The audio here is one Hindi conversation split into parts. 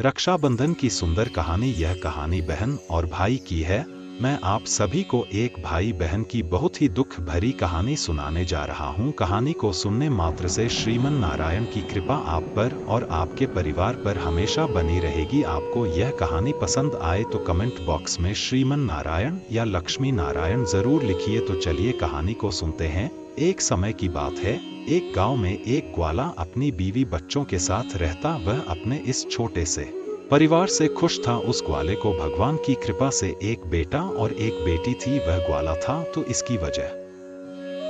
रक्षाबंधन की सुंदर कहानी। यह कहानी बहन और भाई की है। मैं आप सभी को एक भाई बहन की बहुत ही दुख भरी कहानी सुनाने जा रहा हूं। कहानी को सुनने मात्र से श्रीमन नारायण की कृपा आप पर और आपके परिवार पर हमेशा बनी रहेगी। आपको यह कहानी पसंद आए तो कमेंट बॉक्स में श्रीमन नारायण या लक्ष्मी नारायण जरूर लिखिए। तो चलिए कहानी को सुनते हैं। एक समय की बात है, एक गांव में एक ग्वाला अपनी बीवी बच्चों के साथ रहता। वह अपने इस छोटे से परिवार से खुश था। उस ग्वाले को भगवान की कृपा से एक बेटा और एक बेटी थी। वह ग्वाला था तो इसकी वजह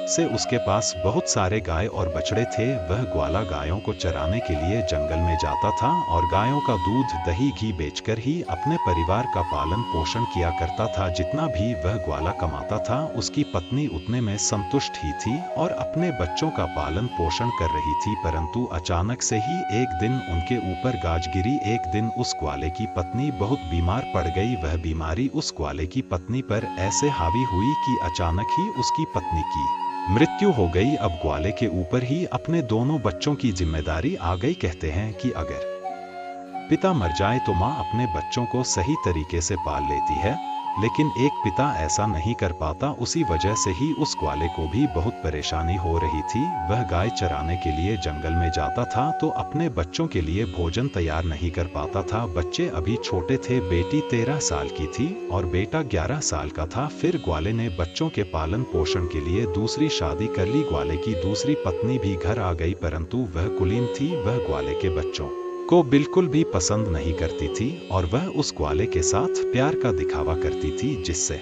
से उसके पास बहुत सारे गाय और बछड़े थे। वह ग्वाला गायों को चराने के लिए जंगल में जाता था और गायों का दूध दही घी बेचकर ही अपने परिवार का पालन पोषण किया करता था। जितना भी वह ग्वाला कमाता था उसकी पत्नी उतने में संतुष्ट ही थी और अपने बच्चों का पालन पोषण कर रही थी। परंतु अचानक से ही एक दिन उनके ऊपर गाज गिरी। एक दिन उस ग्वाले की पत्नी बहुत बीमार पड़ गई। वह बीमारी उस ग्वाले की पत्नी पर ऐसे हावी हुई कि अचानक ही उसकी पत्नी की मृत्यु हो गई। अब ग्वाले के ऊपर ही अपने दोनों बच्चों की जिम्मेदारी आ गई। कहते हैं कि अगर पिता मर जाए तो माँ अपने बच्चों को सही तरीके से पाल लेती है, लेकिन एक पिता ऐसा नहीं कर पाता। उसी वजह से ही उस ग्वाले को भी बहुत परेशानी हो रही थी। वह गाय चराने के लिए जंगल में जाता था तो अपने बच्चों के लिए भोजन तैयार नहीं कर पाता था। बच्चे अभी छोटे थे। बेटी 13 साल की थी और बेटा 11 साल का था। फिर ग्वाले ने बच्चों के पालन पोषण के लिए दूसरी शादी कर ली। ग्वाले की दूसरी पत्नी भी घर आ गई, परंतु वह कुलीन थी। वह ग्वाले के बच्चों को बिल्कुल भी पसंद नहीं करती थी और वह उस ग्वाले के साथ प्यार का दिखावा करती थी, जिससे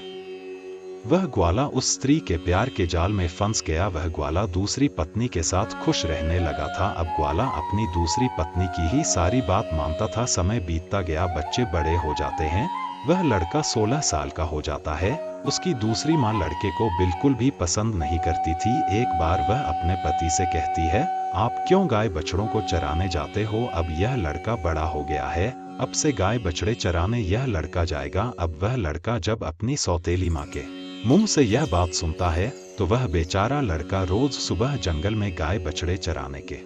वह ग्वाला उस स्त्री के प्यार के जाल में फंस गया। वह ग्वाला दूसरी पत्नी के साथ खुश रहने लगा था। अब ग्वाला अपनी दूसरी पत्नी की ही सारी बात मानता था। समय बीतता गया, बच्चे बड़े हो जाते हैं। वह लड़का 16 साल का हो जाता है। उसकी दूसरी माँ लड़के को बिल्कुल भी पसंद नहीं करती थी। एक बार वह अपने पति से कहती है, आप क्यों गाय बछड़ों को चराने जाते हो? अब यह लड़का बड़ा हो गया है, अब से गाय बछड़े चराने यह लड़का जाएगा। अब वह लड़का जब अपनी सौतेली माँ के मुंह से यह बात सुनता है तो वह बेचारा लड़का रोज सुबह जंगल में गाय बछड़े चराने के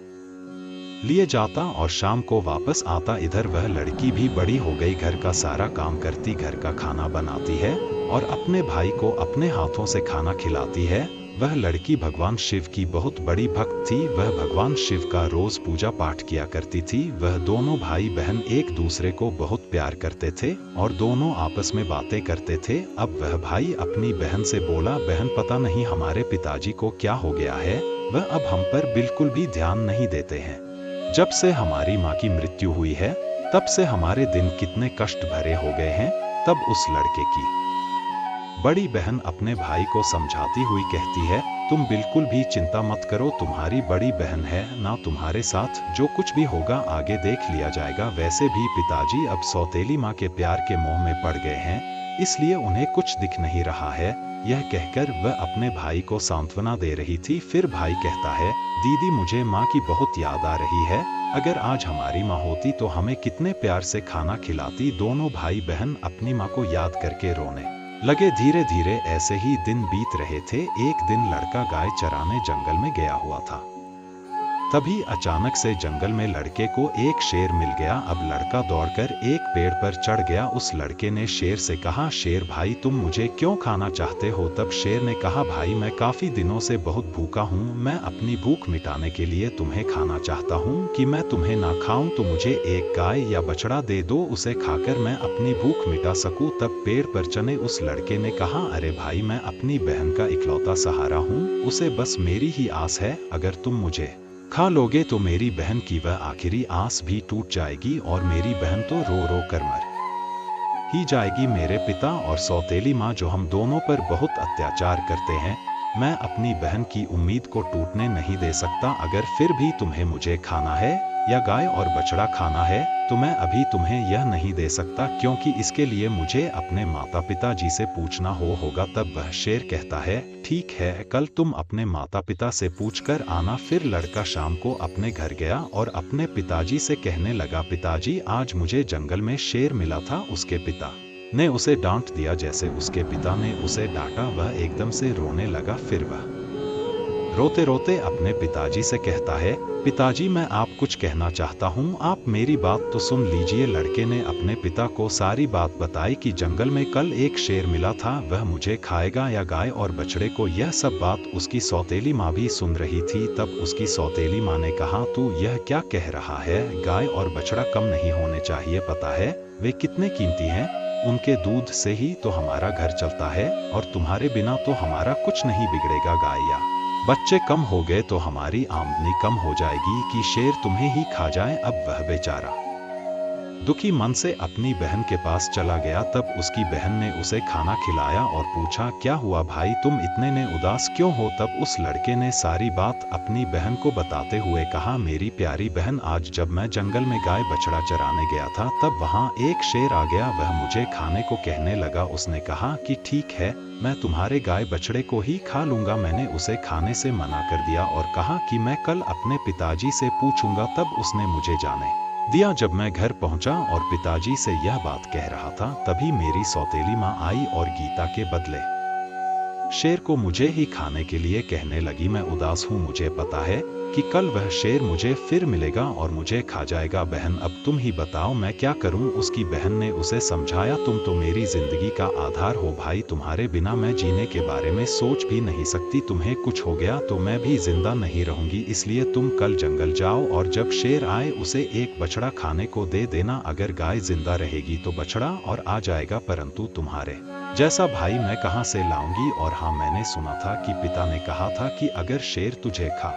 लिए जाता और शाम को वापस आता। इधर वह लड़की भी बड़ी हो गई, घर का सारा काम करती, घर का खाना बनाती है और अपने भाई को अपने हाथों से खाना खिलाती है। वह लड़की भगवान शिव की बहुत बड़ी भक्त थी। वह भगवान शिव का रोज पूजा पाठ किया करती थी। वह दोनों भाई बहन एक दूसरे को बहुत प्यार करते थे और दोनों आपस में बातें करते थे। अब वह भाई अपनी बहन से बोला, बहन पता नहीं हमारे पिताजी को क्या हो गया है, वह अब हम पर बिल्कुल भी ध्यान नहीं देते हैं। जब से हमारी माँ की मृत्यु हुई है तब से हमारे दिन कितने कष्ट भरे हो गए हैं। तब उस लड़के की बड़ी बहन अपने भाई को समझाती हुई कहती है, तुम बिल्कुल भी चिंता मत करो, तुम्हारी बड़ी बहन है ना, तुम्हारे साथ जो कुछ भी होगा आगे देख लिया जाएगा। वैसे भी पिताजी अब सौतेली माँ के प्यार के मोह में पड़ गए हैं, इसलिए उन्हें कुछ दिख नहीं रहा है। यह कहकर वह अपने भाई को सांत्वना दे रही थी। फिर भाई कहता है, दीदी मुझे माँ की बहुत याद आ रही है, अगर आज हमारी माँ होती तो हमें कितने प्यार से खाना खिलाती। दोनों भाई बहन अपनी माँ को याद करके रोने लगे। धीरे धीरे ऐसे ही दिन बीत रहे थे। एक दिन लड़का गाय चराने जंगल में गया हुआ था। तभी अचानक से जंगल में लड़के को एक शेर मिल गया। अब लड़का दौड़कर एक पेड़ पर चढ़ गया। उस लड़के ने शेर से कहा, शेर भाई तुम मुझे क्यों खाना चाहते हो? तब शेर ने कहा, भाई मैं काफी दिनों से बहुत भूखा हूँ, मैं अपनी भूख मिटाने के लिए तुम्हें खाना चाहता हूँ। कि मैं तुम्हें ना खाऊं तो मुझे एक गाय या बछड़ा दे दो, उसे खाकर मैं अपनी भूख मिटा सकूं। तब पेड़ पर चने उस लड़के ने कहा, अरे भाई मैं अपनी बहन का इकलौता सहारा हूँ, उसे बस मेरी ही आस है, अगर तुम मुझे खा लोगे तो मेरी बहन की वह आखिरी आस भी टूट जाएगी और मेरी बहन तो रो रो कर मर ही जाएगी। मेरे पिता और सौतेली माँ जो हम दोनों पर बहुत अत्याचार करते हैं, मैं अपनी बहन की उम्मीद को टूटने नहीं दे सकता। अगर फिर भी तुम्हें मुझे खाना है या गाय और बछड़ा खाना है तो मैं अभी तुम्हें यह नहीं दे सकता, क्योंकि इसके लिए मुझे अपने माता पिता जी से पूछना होगा। तब वह शेर कहता है, ठीक है, कल तुम अपने माता पिता से पूछकर आना। फिर लड़का शाम को अपने घर गया और अपने पिताजी से कहने लगा, पिताजी आज मुझे जंगल में शेर मिला था। उसके पिता ने उसे डांट दिया। जैसे उसके पिता ने उसे डांटा वह एकदम से रोने लगा। फिर वह रोते रोते अपने पिताजी से कहता है, पिताजी मैं आप कुछ कहना चाहता हूँ, आप मेरी बात तो सुन लीजिए। लड़के ने अपने पिता को सारी बात बताई कि जंगल में कल एक शेर मिला था, वह मुझे खाएगा या गाय और बछड़े को। यह सब बात उसकी सौतेली माँ भी सुन रही थी। तब उसकी सौतेली माँ ने कहा, तू यह क्या कह रहा है? गाय और बछड़ा कम नहीं होने चाहिए, पता है वे कितने कीमती हैं? उनके दूध से ही तो हमारा घर चलता है और तुम्हारे बिना तो हमारा कुछ नहीं बिगड़ेगा। गाय या बच्चे कम हो गए तो हमारी आमदनी कम हो जाएगी कि शेर तुम्हें ही खा जाए। अब वह बेचारा दुखी मन से अपनी बहन के पास चला गया। तब उसकी बहन ने उसे खाना खिलाया और पूछा, क्या हुआ भाई, तुम इतने ने उदास क्यों हो? तब उस लड़के ने सारी बात अपनी बहन को बताते हुए कहा, मेरी प्यारी बहन, आज जब मैं जंगल में गाय बछड़ा चराने गया था तब वहाँ एक शेर आ गया। वह मुझे खाने को कहने लगा। उसने कहा कि ठीक है, मैं तुम्हारे गाय बछड़े को ही खा लूंगा। मैंने उसे खाने से मना कर दिया और कहा कि मैं कल अपने पिताजी से पूछूंगा। तब उसने मुझे जाने दिया। जब मैं घर पहुंचा और पिताजी से यह बात कह रहा था, तभी मेरी सौतेली माँ आई और गीता के बदले शेर को मुझे ही खाने के लिए कहने लगी। मैं उदास हूँ, मुझे पता है कि कल वह शेर मुझे फिर मिलेगा और मुझे खा जाएगा। बहन अब तुम ही बताओ मैं क्या करूं? उसकी बहन ने उसे समझाया, तुम तो मेरी जिंदगी का आधार हो भाई, तुम्हारे बिना मैं जीने के बारे में सोच भी नहीं सकती। तुम्हें कुछ हो गया तो मैं भी जिंदा नहीं रहूंगी, इसलिए तुम कल जंगल जाओ और जब शेर आए उसे एक बछड़ा खाने को दे देना। अगर गाय जिंदा रहेगी तो बछड़ा और आ जाएगा, परंतु तुम्हारे जैसा भाई मैं कहाँ से लाऊंगी? और हाँ, मैंने सुना था कि पिता ने कहा था कि अगर शेर तुझे खा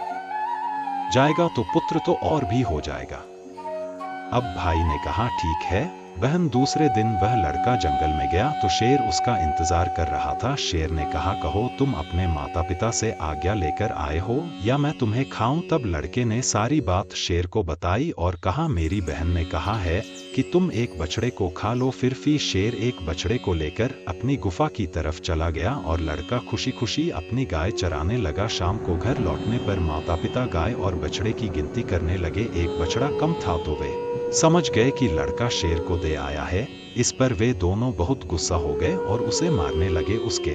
जाएगा तो पुत्र तो और भी हो जाएगा। अब भाई ने कहा, ठीक है बहन। दूसरे दिन वह लड़का जंगल में गया तो शेर उसका इंतजार कर रहा था। शेर ने कहा, कहो तुम अपने माता पिता से आज्ञा लेकर आए हो या मैं तुम्हें खाऊं? तब लड़के ने सारी बात शेर को बताई और कहा, मेरी बहन ने कहा है कि तुम एक बछड़े को खा लो। फिर शेर एक बछड़े को लेकर अपनी गुफा की तरफ चला गया और लड़का खुशी खुशी अपनी गाय चराने लगा। शाम को घर लौटने पर माता पिता गाय और बछड़े की गिनती करने लगे। एक बछड़ा कम था तो वे समझ गए कि लड़का शेर को दे आया है। इस पर वे दोनों बहुत गुस्सा हो गए और उसे मारने लगे। उसके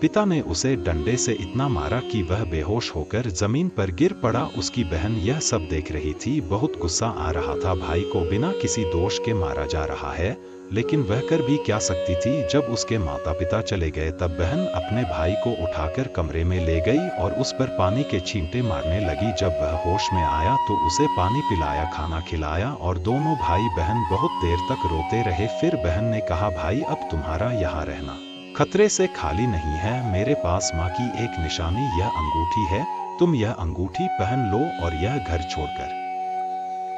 पिता ने उसे डंडे से इतना मारा कि वह बेहोश होकर जमीन पर गिर पड़ा। उसकी बहन यह सब देख रही थी। बहुत गुस्सा आ रहा था, भाई को बिना किसी दोष के मारा जा रहा है, लेकिन वह कर भी क्या सकती थी? जब उसके माता पिता चले गए तब बहन अपने भाई को उठाकर कमरे में ले गई और उस पर पानी के छींटे मारने लगी। जब वह होश में आया तो उसे पानी पिलाया, खाना खिलाया और दोनों भाई बहन बहुत देर तक रोते रहे। फिर बहन ने कहा, भाई अब तुम्हारा यहाँ रहना खतरे से खाली नहीं है। मेरे पास माँ की एक निशानी, यह अंगूठी है, तुम यह अंगूठी पहन लो और यह घर छोड़कर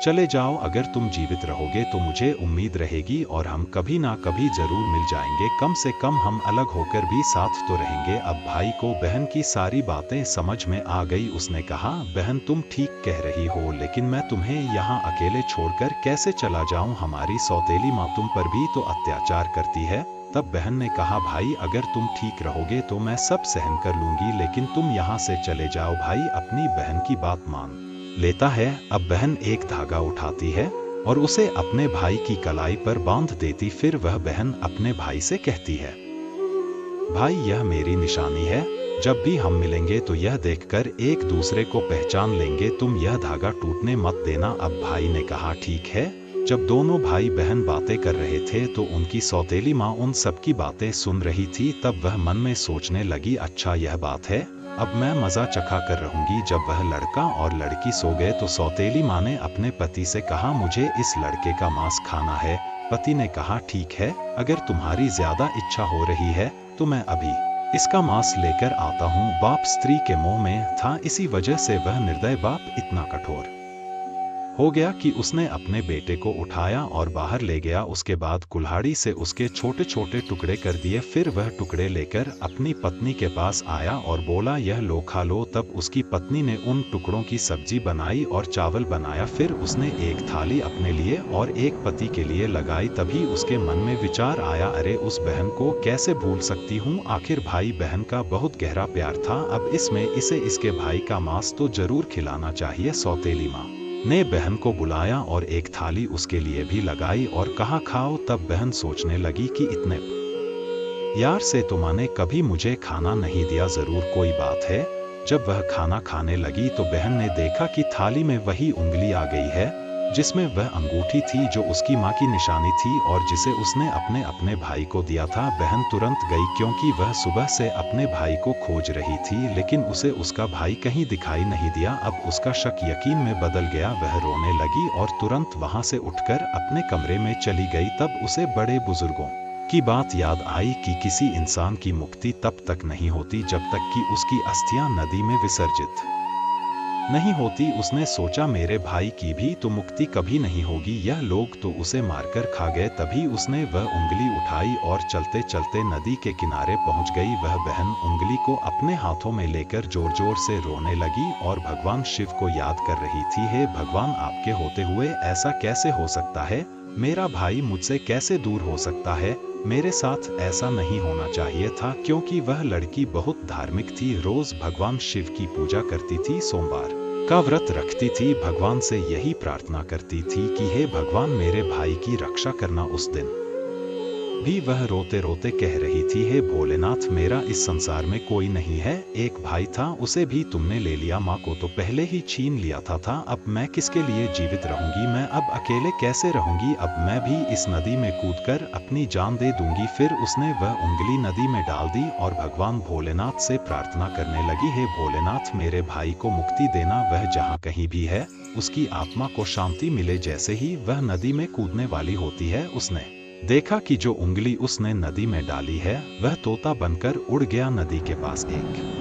चले जाओ। अगर तुम जीवित रहोगे तो मुझे उम्मीद रहेगी और हम कभी ना कभी जरूर मिल जाएंगे। कम से कम हम अलग होकर भी साथ तो रहेंगे। अब भाई को बहन की सारी बातें समझ में आ गई। उसने कहा, बहन तुम ठीक कह रही हो, लेकिन मैं तुम्हें यहाँ अकेले छोड़कर कैसे चला जाऊँ? हमारी सौतेली माँ तुम पर भी तो अत्याचार करती है। तब बहन ने कहा, भाई अगर तुम ठीक रहोगे तो मैं सब सहन कर लूंगी, लेकिन तुम यहाँ से चले जाओ। भाई अपनी बहन की बात मान लेता है। अब बहन एक धागा उठाती है और उसे अपने भाई की कलाई पर बांध देती। फिर वह बहन अपने भाई से कहती है, भाई यह मेरी निशानी है, जब भी हम मिलेंगे तो यह देखकर एक दूसरे को पहचान लेंगे। तुम यह धागा टूटने मत देना। अब भाई ने कहा, ठीक है। जब दोनों भाई बहन बातें कर रहे थे तो उनकी सौतेली माँ उन सबकी बातें सुन रही थी। तब वह मन में सोचने लगी, अच्छा यह बात है, अब मैं मजा चखा कर रहूंगी। जब वह लड़का और लड़की सो गए तो सौतेली माँ ने अपने पति से कहा, मुझे इस लड़के का मांस खाना है। पति ने कहा, ठीक है, अगर तुम्हारी ज्यादा इच्छा हो रही है तो मैं अभी इसका मांस लेकर आता हूँ। बाप स्त्री के मोह में था, इसी वजह से वह निर्दय बाप इतना कठोर हो गया कि उसने अपने बेटे को उठाया और बाहर ले गया। उसके बाद कुल्हाड़ी से उसके छोटे छोटे टुकड़े कर दिए। फिर वह टुकड़े लेकर अपनी पत्नी के पास आया और बोला, यह लो खा लो। तब उसकी पत्नी ने उन टुकड़ों की सब्जी बनाई और चावल बनाया। फिर उसने एक थाली अपने लिए और एक पति के लिए लगाई। तभी उसके मन में विचार आया, अरे उस बहन को कैसे भूल सकती हूँ? आखिर भाई बहन का बहुत गहरा प्यार था। अब इसमें इसे इसके भाई का मांस तो जरूर खिलाना चाहिए। सौतेली माँ ने बहन को बुलाया और एक थाली उसके लिए भी लगाई और कहा, खाओ। तब बहन सोचने लगी कि इतने यार से तो माँ ने कभी मुझे खाना नहीं दिया, जरूर कोई बात है। जब वह खाना खाने लगी तो बहन ने देखा कि थाली में वही उंगली आ गई है जिसमें वह अंगूठी थी जो उसकी माँ की निशानी थी और जिसे उसने अपने अपने भाई को दिया था। बहन तुरंत गई क्योंकि वह सुबह से अपने भाई को खोज रही थी, लेकिन उसे उसका भाई कहीं दिखाई नहीं दिया। अब उसका शक यकीन में बदल गया। वह रोने लगी और तुरंत वहां से उठकर अपने कमरे में चली गई। तब उसे बड़े बुजुर्गों की बात याद आई कि किसी इंसान की मुक्ति तब तक नहीं होती जब तक कि उसकी अस्थियां नदी में विसर्जित नहीं होती। उसने सोचा मेरे भाई की भी तो मुक्ति कभी नहीं होगी, यह लोग तो उसे मारकर खा गए। तभी उसने वह उंगली उठाई और चलते चलते नदी के किनारे पहुंच गई। वह बहन उंगली को अपने हाथों में लेकर जोर जोर से रोने लगी और भगवान शिव को याद कर रही थी। हे भगवान, आपके होते हुए ऐसा कैसे हो सकता है? मेरा भाई मुझसे कैसे दूर हो सकता है? मेरे साथ ऐसा नहीं होना चाहिए था, क्योंकि वह लड़की बहुत धार्मिक थी। रोज भगवान शिव की पूजा करती थी, सोमवार का व्रत रखती थी, भगवान से यही प्रार्थना करती थी कि हे भगवान, मेरे भाई की रक्षा करना। उस दिन भी वह रोते रोते कह रही थी, हे भोलेनाथ, मेरा इस संसार में कोई नहीं है। एक भाई था, उसे भी तुमने ले लिया। माँ को तो पहले ही छीन लिया था। अब मैं किसके लिए जीवित रहूंगी? मैं अब अकेले कैसे रहूंगी? अब मैं भी इस नदी में कूदकर अपनी जान दे दूंगी। फिर उसने वह उंगली नदी में डाल दी और भगवान भोलेनाथ से प्रार्थना करने लगी, हे भोलेनाथ, मेरे भाई को मुक्ति देना। वह जहाँ कहीं भी है, उसकी आत्मा को शांति मिले। जैसे ही वह नदी में कूदने वाली होती है, उसने देखा कि जो उंगली उसने नदी में डाली है वह तोता बनकर उड़ गया। नदी के पास एक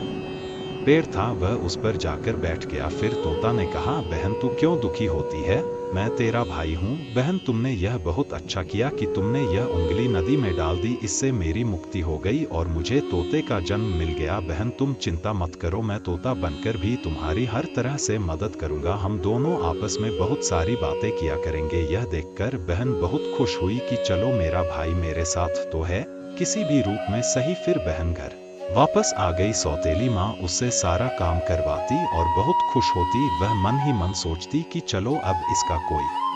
पेड़ था, वह उस पर जाकर बैठ गया। फिर तोता ने कहा, बहन, तू क्यों दुखी होती है? मैं तेरा भाई हूँ। बहन, तुमने यह बहुत अच्छा किया कि तुमने यह उंगली नदी में डाल दी। इससे मेरी मुक्ति हो गई और मुझे तोते का जन्म मिल गया। बहन, तुम चिंता मत करो, मैं तोता बनकर भी तुम्हारी हर तरह से मदद करूंगा। हम दोनों आपस में बहुत सारी बातें किया करेंगे। यह देखकर बहन बहुत खुश हुई कि चलो, मेरा भाई मेरे साथ तो है, किसी भी रूप में सही। फिर बहन घर वापस आ गई। सौतेली माँ उससे सारा काम करवाती और बहुत खुश होती। वह मन ही मन सोचती कि चलो, अब इसका कोई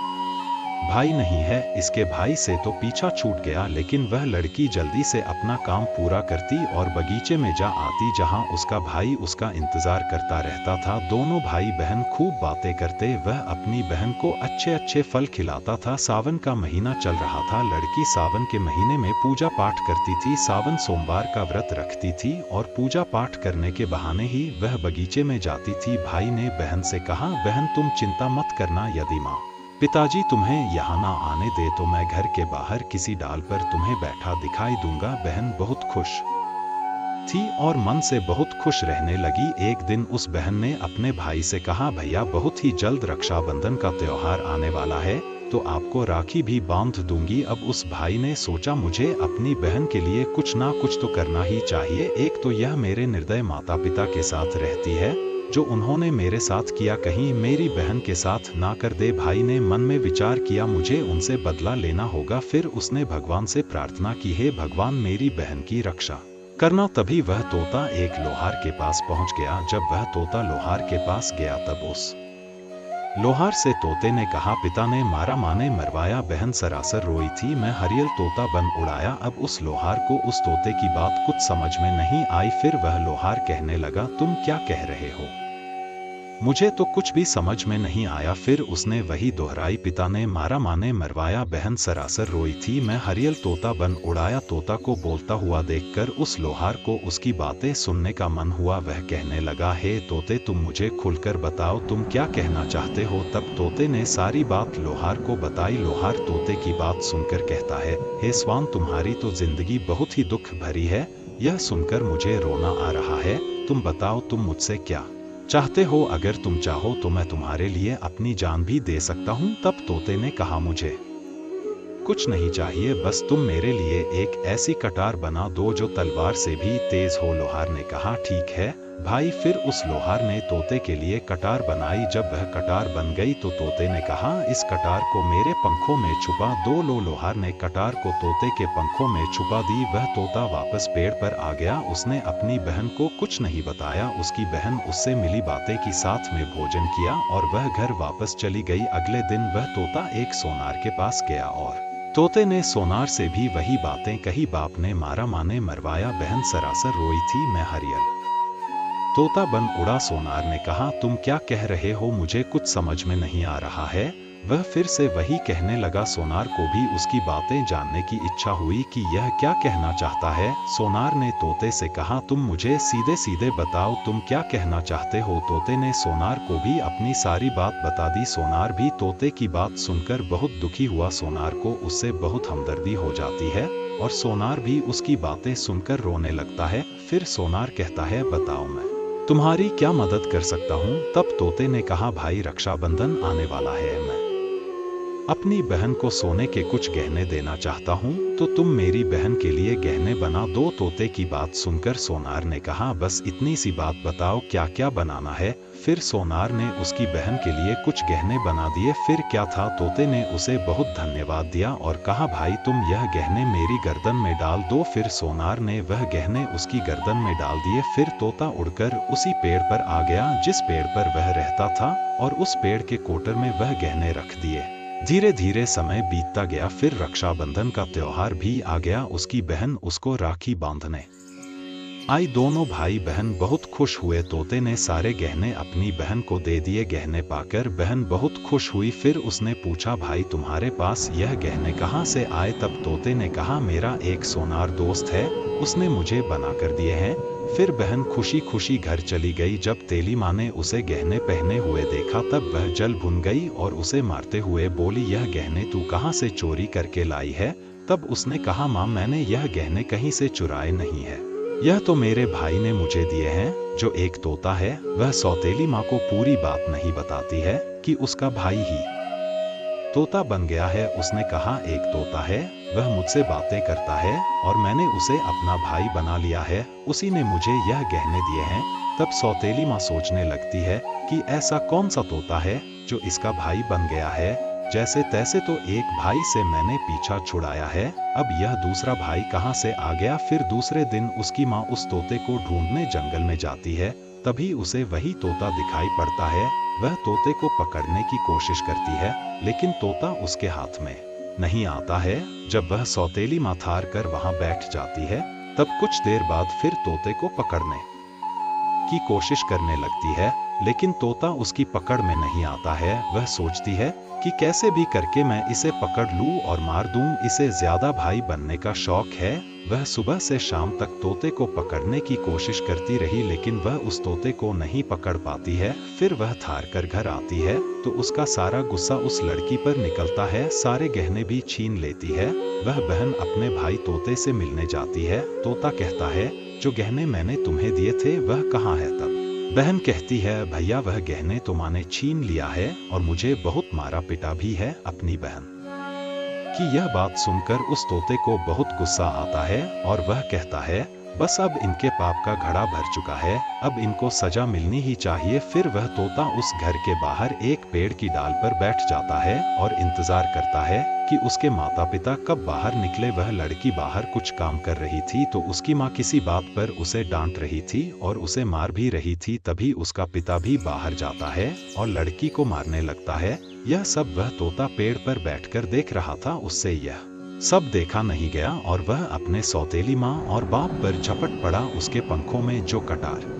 भाई नहीं है, इसके भाई से तो पीछा छूट गया। लेकिन वह लड़की जल्दी से अपना काम पूरा करती और बगीचे में जा आती जहां उसका भाई उसका इंतजार करता रहता था। दोनों भाई बहन खूब बातें करते। वह अपनी बहन को अच्छे अच्छे फल खिलाता था। सावन का महीना चल रहा था। लड़की सावन के महीने में पूजा पाठ करती थी। सावन सोमवार का व्रत रखती थी और पूजा पाठ करने के बहाने ही वह बगीचे में जाती थी। भाई ने बहन से कहा, बहन, तुम चिंता मत करना। यदि माँ पिताजी तुम्हें यहाँ ना आने दे तो मैं घर के बाहर किसी डाल पर तुम्हें बैठा दिखाई दूंगा। बहन बहुत खुश थी और मन से बहुत खुश रहने लगी। एक दिन उस बहन ने अपने भाई से कहा, भैया, बहुत ही जल्द रक्षाबंधन का त्योहार आने वाला है, तो आपको राखी भी बांध दूंगी। अब उस भाई ने सोचा, मुझे अपनी बहन के लिए कुछ ना कुछ तो करना ही चाहिए। एक तो यह मेरे निर्दय माता पिता के साथ रहती है, जो उन्होंने मेरे साथ किया कहीं मेरी बहन के साथ ना कर दे। भाई ने मन में विचार किया, मुझे उनसे बदला लेना होगा। फिर उसने भगवान से प्रार्थना की, हे भगवान, मेरी बहन की रक्षा करना। तभी वह तोता एक लोहार के पास पहुंच गया। जब वह तोता लोहार के पास गया तब उस लोहार से तोते ने कहा, पिता ने मारा, माँ ने मरवाया। बहन सरासर रोई थी। मैं हरियल तोता बन उड़ाया। अब उस लोहार को उस तोते की बात कुछ समझ में नहीं आई। फिर वह लोहार कहने लगा, तुम क्या कह रहे हो? मुझे तो कुछ भी समझ में नहीं आया। फिर उसने वही दोहराई, पिता ने मारा, माँ ने मरवाया। बहन सरासर रोई थी। मैं हरियल तोता बन उड़ाया। तोता को बोलता हुआ देखकर उस लोहार को उसकी बातें सुनने का मन हुआ। वह कहने लगा, हे तोते, तुम मुझे खुलकर बताओ, तुम क्या कहना चाहते हो? तब तोते ने सारी बात लोहार को बताई। लोहार तोते की बात सुनकर कहता है, हे स्वान, तुम्हारी तो जिंदगी बहुत ही दुख भरी है। यह सुनकर मुझे रोना आ रहा है। तुम बताओ, तुम मुझसे क्या चाहते हो? अगर तुम चाहो तो मैं तुम्हारे लिए अपनी जान भी दे सकता हूँ। तब तोते ने कहा, मुझे कुछ नहीं चाहिए, बस तुम मेरे लिए एक ऐसी कटार बना दो जो तलवार से भी तेज हो। लोहार ने कहा, ठीक है भाई। फिर उस लोहार ने तोते के लिए कटार बनाई। जब वह कटार बन गई तो तोते ने कहा, इस कटार को मेरे पंखों में छुपा दो। लोहार ने कटार को तोते के पंखों में छुपा दी। वह तोता वापस पेड़ पर आ गया। उसने अपनी बहन को कुछ नहीं बताया। उसकी बहन उससे मिली बातें की, साथ में भोजन किया और वह घर वापस चली गई। अगले दिन वह तोता एक सोनार के पास गया और तोते ने सोनार से भी वही बातें कही। बाप ने मारा, माँ ने मरवाया। बहन सरासर रोई थी। मैं हरियल तोता बन उड़ा। सोनार ने कहा, तुम क्या कह रहे हो, मुझे कुछ समझ में नहीं आ रहा है। वह फिर से वही कहने लगा। सोनार को भी उसकी बातें जानने की इच्छा हुई कि यह क्या कहना चाहता है। सोनार ने तोते से कहा, तुम मुझे सीधे सीधे बताओ, तुम क्या कहना चाहते हो। तोते ने सोनार को भी अपनी सारी बात बता दी। सोनार भी तोते की बात सुनकर बहुत दुखी हुआ। सोनार को उससे बहुत हमदर्दी हो जाती है और सोनार भी उसकी बातें सुनकर रोने लगता है। फिर सोनार कहता है, बताओ मैं तुम्हारी क्या मदद कर सकता हूँ। तब तोते ने कहा, भाई रक्षाबंधन आने वाला है, मैं अपनी बहन को सोने के कुछ गहने देना चाहता हूँ, तो तुम मेरी बहन के लिए गहने बना दो। तोते की बात सुनकर सोनार ने कहा, बस इतनी सी बात बताओ, क्या क्या बनाना है। फिर सोनार ने उसकी बहन के लिए कुछ गहने बना दिए। फिर क्या था, तोते ने उसे बहुत धन्यवाद दिया और कहा, भाई तुम यह गहने मेरी गर्दन में डाल दो। फिर सोनार ने वह गहने उसकी गर्दन में डाल दिए। फिर तोता उड़कर उसी पेड़ पर आ गया जिस पेड़ पर वह रहता था और उस पेड़ के कोटर में वह गहने रख दिए। धीरे धीरे समय बीतता गया। फिर रक्षाबंधन का त्योहार भी आ गया। उसकी बहन उसको राखी बांधने आई। दोनों भाई बहन बहुत खुश हुए। तोते ने सारे गहने अपनी बहन को दे दिए। गहने पाकर बहन बहुत खुश हुई। फिर उसने पूछा, भाई तुम्हारे पास यह गहने कहाँ से आए। तब तोते ने कहा, मेरा एक सोनार दोस्त है, उसने मुझे बना कर दिए हैं। फिर बहन खुशी खुशी घर चली गई। जब तेली माँ ने उसे गहने पहने हुए देखा तब वह जल भुन गई और उसे मारते हुए बोली, यह गहने तू कहाँ से चोरी करके लाई है। तब उसने कहा, माँ मैंने यह गहने कहीं से चुराए नहीं है, यह तो मेरे भाई ने मुझे दिए हैं। जो एक तोता है वह सौतेली माँ को पूरी बात नहीं बताती है कि उसका भाई ही तोता बन गया है। उसने कहा, एक तोता है, वह मुझसे बातें करता है और मैंने उसे अपना भाई बना लिया है, उसी ने मुझे यह गहने दिए हैं। तब सौतेली माँ सोचने लगती है कि ऐसा कौन सा तोता है जो इसका भाई बन गया है। जैसे तैसे तो एक भाई से मैंने पीछा छुड़ाया है, अब यह दूसरा भाई कहाँ से आ गया। फिर दूसरे दिन उसकी माँ उस तोते को ढूंढने जंगल में जाती है। तभी उसे वही तोता दिखाई पड़ता है। वह तोते को पकड़ने की कोशिश करती है लेकिन तोता उसके हाथ में नहीं आता है। जब वह सौतेली माँ थार कर वहां बैठ जाती है तब कुछ देर बाद फिर तोते को पकड़ने की कोशिश करने लगती है लेकिन तोता उसकी पकड़ में नहीं आता है। वह सोचती है कि कैसे भी करके मैं इसे पकड़ लूं और मार दूं, इसे ज्यादा भाई बनने का शौक है। वह सुबह से शाम तक तोते को पकड़ने की कोशिश करती रही लेकिन वह उस तोते को नहीं पकड़ पाती है। फिर वह थार कर घर आती है तो उसका सारा गुस्सा उस लड़की पर निकलता है, सारे गहने भी छीन लेती है। वह बहन अपने भाई तोते से मिलने जाती है। तोता कहता है, जो गहने मैंने तुम्हें दिए थे वह कहाँ है। तब बहन कहती है, भैया वह गहने तो माँ ने छीन लिया है और मुझे बहुत मारा पिटा भी है। अपनी बहन की यह बात सुनकर उस तोते को बहुत गुस्सा आता है और वह कहता है, बस अब इनके पाप का घड़ा भर चुका है, अब इनको सजा मिलनी ही चाहिए। फिर वह तोता उस घर के बाहर एक पेड़ की डाल पर बैठ जाता है और इंतजार करता है कि उसके माता पिता कब बाहर निकले। वह लड़की बाहर कुछ काम कर रही थी तो उसकी माँ किसी बात पर उसे डांट रही थी और उसे मार भी रही थी। तभी उसका पिता भी बाहर जाता है और लड़की को मारने लगता है। यह सब वह तोता पेड़ पर बैठकर देख रहा था। उससे यह सब देखा नहीं गया और वह अपने सौतेली माँ और बाप पर झपट पड़ा। उसके पंखों में जो कटार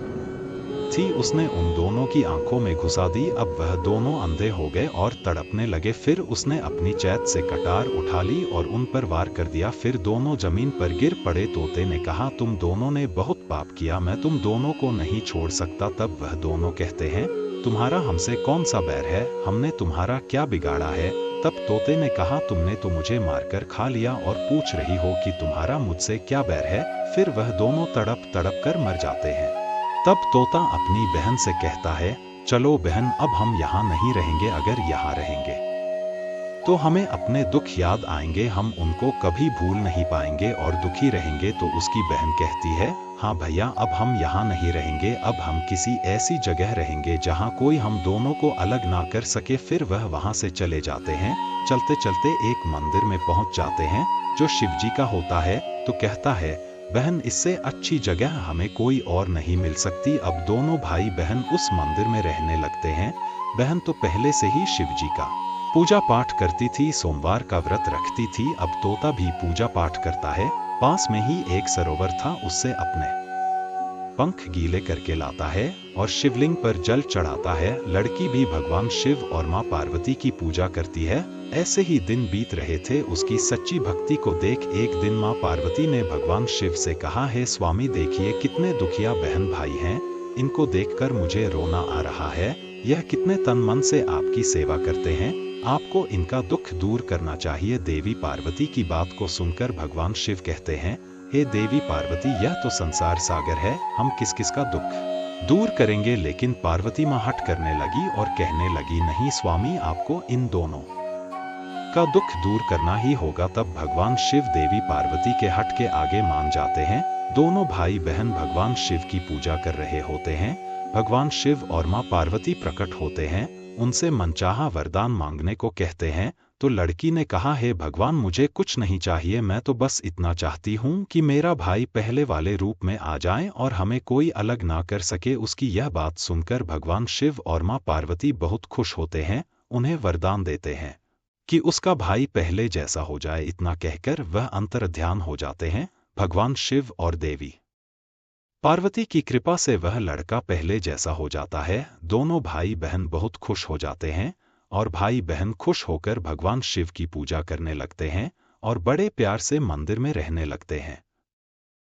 थी उसने उन दोनों की आंखों में घुसा दी। अब वह दोनों अंधे हो गए और तड़पने लगे। फिर उसने अपनी चैत से कटार उठा ली और उन पर वार कर दिया। फिर दोनों जमीन पर गिर पड़े। तोते ने कहा, तुम दोनों ने बहुत पाप किया, मैं तुम दोनों को नहीं छोड़ सकता। तब वह दोनों कहते हैं, तुम्हारा हमसे कौन सा बैर है, हमने तुम्हारा क्या बिगाड़ा है। तब तोते ने कहा, तुमने तो मुझे मारकर खा लिया और पूछ रही हो कि तुम्हारा मुझसे क्या बैर है। फिर वह दोनों तड़प तड़प कर मर जाते हैं। तब तोता अपनी बहन से कहता है, चलो बहन अब हम यहाँ नहीं रहेंगे, अगर यहाँ रहेंगे तो हमें अपने दुख याद आएंगे, हम उनको कभी भूल नहीं पाएंगे और दुखी रहेंगे। तो उसकी बहन कहती है, हाँ भैया अब हम यहाँ नहीं रहेंगे, अब हम किसी ऐसी जगह रहेंगे जहाँ कोई हम दोनों को अलग ना कर सके। फिर वह वहाँ से चले जाते हैं। चलते चलते एक मंदिर में पहुँच जाते हैं जो शिव जी का होता है। तो कहता है, बहन इससे अच्छी जगह हमें कोई और नहीं मिल सकती। अब दोनों भाई बहन उस मंदिर में रहने लगते हैं। बहन तो पहले से ही शिव जी का पूजा पाठ करती थी, सोमवार का व्रत रखती थी। अब तोता भी पूजा पाठ करता है। पास में ही एक सरोवर था, उससे अपने पंख गीले करके लाता है और शिवलिंग पर जल चढ़ाता है। लड़की भी भगवान शिव और मां पार्वती की पूजा करती है। ऐसे ही दिन बीत रहे थे। उसकी सच्ची भक्ति को देख एक दिन मां पार्वती ने भगवान शिव से कहा, हे स्वामी, देखिए कितने दुखिया बहन भाई हैं, इनको देखकर मुझे रोना आ रहा है। यह कितने तन मन से आपकी सेवा करते हैं, आपको इनका दुख दूर करना चाहिए। देवी पार्वती की बात को सुनकर भगवान शिव कहते हैं, हे देवी पार्वती, यह तो संसार सागर है, हम किस किस का दुख दूर करेंगे। लेकिन पार्वती मां हट करने लगी और कहने लगी, नहीं स्वामी, आपको इन दोनों का दुख दूर करना ही होगा। तब भगवान शिव देवी पार्वती के हट के आगे मान जाते हैं। दोनों भाई बहन भगवान शिव की पूजा कर रहे होते हैं। भगवान शिव और मां पार्वती प्रकट होते हैं, उनसे मनचाहा वरदान मांगने को कहते हैं। तो लड़की ने कहा, हे भगवान, मुझे कुछ नहीं चाहिए, मैं तो बस इतना चाहती हूँ कि मेरा भाई पहले वाले रूप में आ जाए और हमें कोई अलग ना कर सके। उसकी यह बात सुनकर भगवान शिव और मां पार्वती बहुत खुश होते हैं, उन्हें वरदान देते हैं कि उसका भाई पहले जैसा हो जाए। इतना कहकर वह अंतर्ध्यान हो जाते हैं। भगवान शिव और देवी पार्वती की कृपा से वह लड़का पहले जैसा हो जाता है। दोनों भाई बहन बहुत खुश हो जाते हैं और भाई बहन खुश होकर भगवान शिव की पूजा करने लगते हैं और बड़े प्यार से मंदिर में रहने लगते हैं।